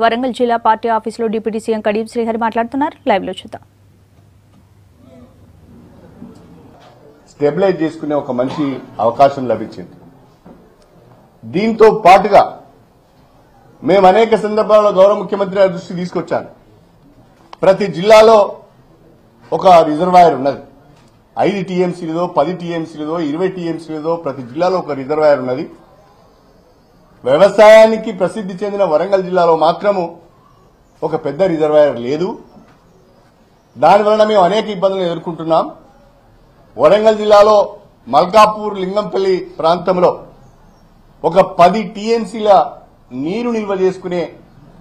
వరంగల్ జిల్లా పార్టీ ఆఫీసులో deputy CM Kadiyam Srihari మాట్లాడుతున్నారు. లైవ్ లో చూద్దాం. స్టెబిలైజ్ చేసుకునే ఒక మంచి అవకాశం లభించింది. దీంతో పాటుగా మేము అనేక సందర్భాల్లో గౌరవ ముఖ్యమంత్రి గారి దృష్టికి తీసుకొచ్చాను. ప్రతి జిల్లాలో ఒక రిజర్వాయర్ ఉన్నది. 5 టీఎంసీలదో 10 టీఎంసీలదో 20 టీఎంసీలదో ప్రతి జిల్లాలో ఒక రిజర్వాయర్ ఉన్నది. వ్యవసాయానికి ప్రసిద్ధి చెందిన వరంగల్ జిల్లాలో మాత్రము ఒక పెద్ద రిజర్వాయర్ లేదు. దానివలన మేము అనేక ఇబ్బందులు ఎదుర్కొంటున్నాం. వరంగల్ జిల్లాలో మల్కాపూర్ లింగంపల్లి ప్రాంతంలో ఒక 10 టీఎంసీల నీరు నిల్వ చేసుకునే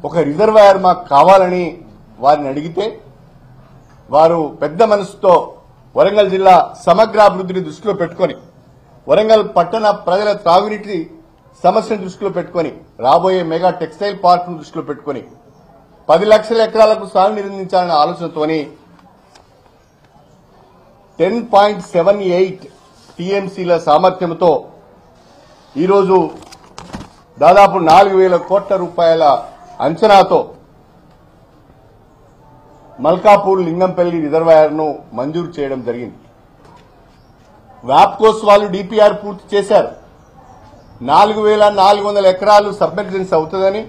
ఒక రిజర్వాయర్ మాకు కావాలని వారిని అడిగితే వారు పెద్ద మనసుతో వరంగల్ జిల్లా సమగ్రాభివృద్ధిని దృష్టిలో పెట్టుకుని వరంగల్ పట్టణ ప్రజల త్రాగునీటి సమస్యను దృష్టిలో పెట్టుకుని రాబోయే మెగా టెక్స్టైల్ పార్క్ ను దృష్టిలో పెట్టుకుని 10 లక్షల ఎకరాలకు సాగునీరు అందించాలనే ఆలోచనతోని 10.78 టీఎంసీల సామర్థ్యంతో ఈరోజు దాదాపు 4,000 కోట్ల రూపాయల అంచనాతో మల్కాపూర్ లింగంపల్లి రిజర్వాయర్ ను మంజూరు చేయడం జరిగింది. వ్యాప్కోస్ వాళ్ళు డిపిఆర్ పూర్తి చేశారు. 4,400 ఎకరాలు సబ్మెర్జెన్స్ అవుతుందని,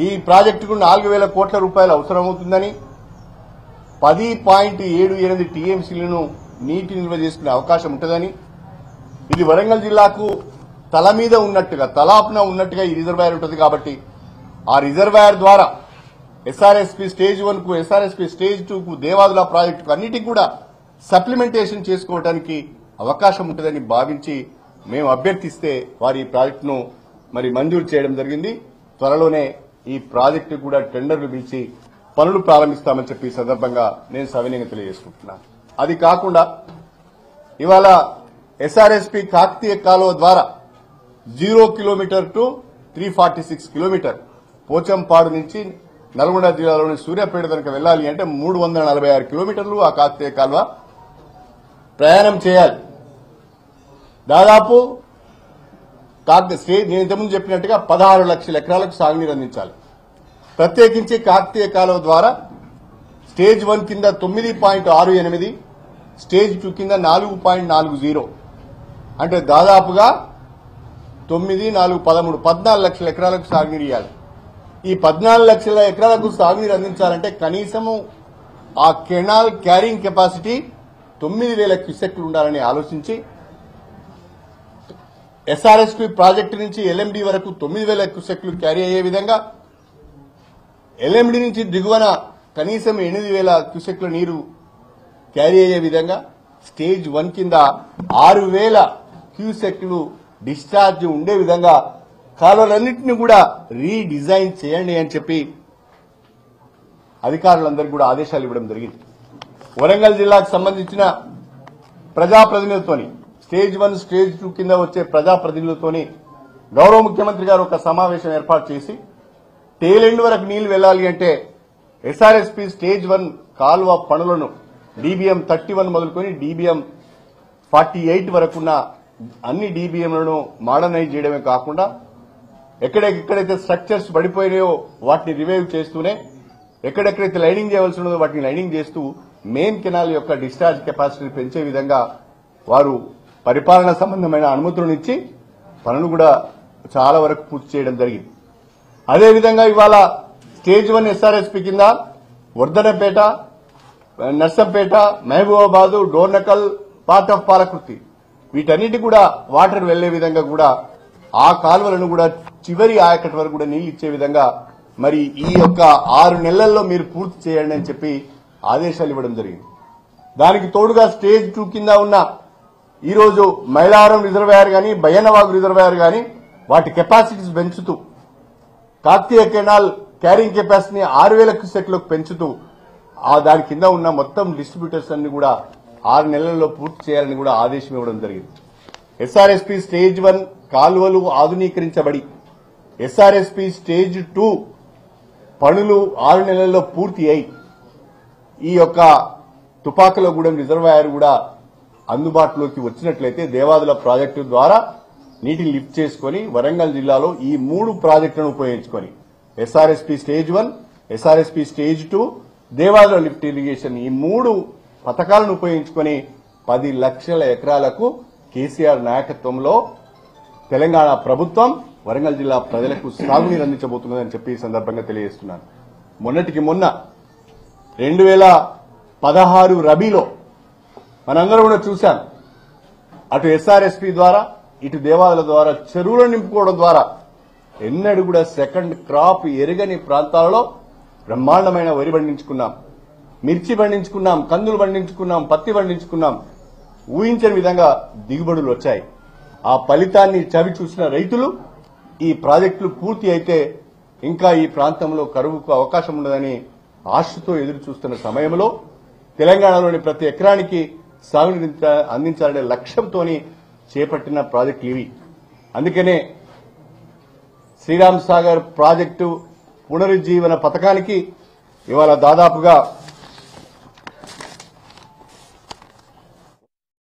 ఈ ప్రాజెక్టుకు 4,000 కోట్ల రూపాయలు అవసరమవుతుందని, 10.78 టీఎంసీలను నీటి నిల్వ చేసుకునే అవకాశం ఉంటుందని, ఇది వరంగల్ జిల్లాకు తల మీద ఉన్నట్టుగా తలాపున ఉన్నట్టుగా ఈ రిజర్వాయర్ ఉంటుంది. కాబట్టి ఆ రిజర్వాయర్ ద్వారా ఎస్ఆర్ఎస్పీ స్టేజ్ 1 కు ఎస్ఆర్ఎస్పీ స్టేజ్ 2 కు దేవాదుల ప్రాజెక్టుకు అన్నిటికీ కూడా సప్లిమెంటేషన్ చేసుకోవడానికి అవకాశం ఉంటుందని భావించి మేము అభ్యర్థిస్తే వారి ఈ ప్రాజెక్టును మంజూరు చేయడం జరిగింది. త్వరలోనే ఈ ప్రాజెక్టు కూడా టెండర్లు పిలిచి పనులు ప్రారంభిస్తామని చెప్పి ఈ సందర్భంగా నేను సవినయంగా తెలియజేసుకుంటున్నాను. అది కాకుండా ఇవాళ ఎస్ఆర్ఎస్పీ కాకతీయ కాలువ ద్వారా 0 కిలోమీటర్ టు 346 కిలోమీటర్ పోచంపాడు నుంచి నల్గొండ జిల్లాలోని సూర్యాపేట కనుక వెళ్లాలి అంటే 346 కిలోమీటర్లు ఆ కాకతీయ కాలువ ప్రయాణం చేయాలి. దాదాపు నేను ఇంతకుముందు చెప్పినట్టుగా 16 లక్షల ఎకరాలకు సాగునీరు అందించాలి. ప్రత్యేకించి కాకతీయ కాలువ ద్వారా స్టేజ్ 1 కింద 9.68, స్టేజ్ 2 కింద 4.40, అంటే దాదాపుగా 9, 4, 13, 14 లక్షల ఎకరాలకు సాగునీరు ఇవ్వాలి. ఈ 14 లక్షల ఎకరాలకు సాగునీరు అందించాలంటే కనీసము ఆ కెనాల్ క్యారింగ్ కెపాసిటీ 9,000 క్యూసెక్లు ఉండాలని ఆలోచించి ఎస్ఆర్ఎస్పీ ప్రాజెక్టు నుంచి ఎల్ఎండి వరకు 9,000 క్యూసెక్లు క్యారీ అయ్యే విధంగా, ఎల్ఎండి నుంచి దిగువన కనీసం 8,000 క్యూసెక్ల నీరు క్యారీ అయ్యే విధంగా స్టేజ్ 1 కింద 6,000 క్యూసెక్లు డిశ్చార్జ్ ఉండే విధంగా కాలువలన్నింటినీ కూడా రీడిజైన్ చేయండి అని చెప్పి అధికారులందరికీ కూడా ఆదేశాలు ఇవ్వడం జరిగింది. వరంగల్ జిల్లాకు సంబంధించిన ప్రజాప్రతినిధులతోని స్టేజ్ 1, స్టేజ్ 2 కింద వచ్చే ప్రజాప్రతినిధులతోని గౌరవ ముఖ్యమంత్రి గారు ఒక సమావేశం ఏర్పాటు చేసి టేలెండ్ వరకు నీళ్లు వెళ్లాలి అంటే ఎస్ఆర్ఎస్పీ స్టేజ్ 1 కాలువ పనులను డీబీఎం 31 మొదలుకొని డీబీఎం 48 వరకున్న అన్ని డీబీఎంలను మోడర్నైజ్ చేయడమే కాకుండా ఎక్కడెక్కడైతే స్ట్రక్చర్స్ పడిపోయినాయో వాటిని రివైవ్ చేస్తూనే ఎక్కడెక్కడైతే లైనింగ్ చేయవలసి ఉన్నదో వాటిని లైనింగ్ చేస్తూ మెయిన్ కెనాల్ యొక్క డిశ్చార్జ్ కెపాసిటీని పెంచే విధంగా వారు పరిపాలన సంబంధమైన అనుమతులను ఇచ్చి పనులు కూడా చాలా వరకు పూర్తి చేయడం జరిగింది. అదేవిధంగా ఇవాళ స్టేజ్ 1 ఎస్ఆర్ఎస్పీ కింద వర్ధనపేట, నర్సంపేట, మహబూబాబాద్, డోర్నకల్, పార్ట్ ఆఫ్ పాలకృతి వీటన్నిటి కూడా వాటర్ వెళ్లే విధంగా కూడా ఆ కాలువలను కూడా చివరి ఆయకట్టు వరకు కూడా నీళ్లు ఇచ్చే విధంగా ఈ యొక్క 6 నెలల్లో మీరు పూర్తి చేయండి అని చెప్పి ఆదేశాలు ఇవ్వడం జరిగింది. దానికి తోడుగా స్టేజ్ 2 కింద ఉన్న ఈరోజు మైలారం రిజర్వాయర్ గాని, బయ్యన్నవాగు రిజర్వాయర్ గాని వాటి కెపాసిటీస్ పెంచుతూ కాకతీయ కెనాల్ క్యారింగ్ కెపాసిటీని 6,000 క్యూసెక్లకు పెంచుతూ దాని కింద ఉన్న మొత్తం డిస్ట్రిబ్యూటర్స్ అన్ని కూడా 6 నెలల్లో పూర్తి చేయాలని కూడా ఆదేశం ఇవ్వడం జరిగింది. ఎస్ఆర్ఎస్పీ స్టేజ్ 1 కాలువలు ఆధునీకరించబడి ఎస్ఆర్ఎస్పీ స్టేజ్ 2 పనులు 6 నెలల్లో పూర్తి అయి ఈ యొక్క తుపాకులగూడెం రిజర్వాయర్ కూడా అందుబాటులోకి వచ్చినట్లయితే దేవాదుల ప్రాజెక్టు ద్వారా నీటిని లిఫ్ట్ చేసుకుని వరంగల్ జిల్లాలో ఈ 3 ప్రాజెక్టులను ఉపయోగించుకొని SRSP stage 1, SRSP stage 2, Devadula lift irrigation ఈ 3 పథకాలను ఉపయోగించుకొని 10 లక్షల ఎకరాలకు కేసీఆర్ నాయకత్వంలో తెలంగాణ ప్రభుత్వం వరంగల్ జిల్లా ప్రజలకు సాగునీరు అందించబోతున్నదని చెప్పి ఈ సందర్భంగా తెలియజేస్తున్నాను. మొన్నటికి మొన్న 2016 రబీలో మనందరూ కూడా చూశాం. అటు ఎస్ఆర్ఎస్పీ ద్వారా ఇటు దేవాదుల ద్వారా చెరువులను నింపుకోవడం ద్వారా ఎన్నడూ కూడా సెకండ్ క్రాప్ ఎరగని ప్రాంతాలలో బ్రహ్మాండమైన వరి పండించుకున్నాం, మిర్చి పండించుకున్నాం, కందులు పండించుకున్నాం, పత్తి పండించుకున్నాం. ఊహించని విధంగా దిగుబడులు వచ్చాయి. ఆ ఫలితాన్ని చవి చూసిన రైతులు ఈ ప్రాజెక్టులు పూర్తి అయితే ఇంకా ఈ ప్రాంతంలో కరువుకు అవకాశం ఉండదని ఆశతో ఎదురు చూస్తున్న సమయంలో తెలంగాణలోని ప్రతి ఎకరానికి సాగునీరు అందించాలనే లక్ష్యంతోని చేపట్టిన ప్రాజెక్టులు ఇవి. అందుకనే శ్రీరామ్ సాగర్ ప్రాజెక్టు పునరుజ్జీవన పథకానికి ఇవాళ దాదాపుగా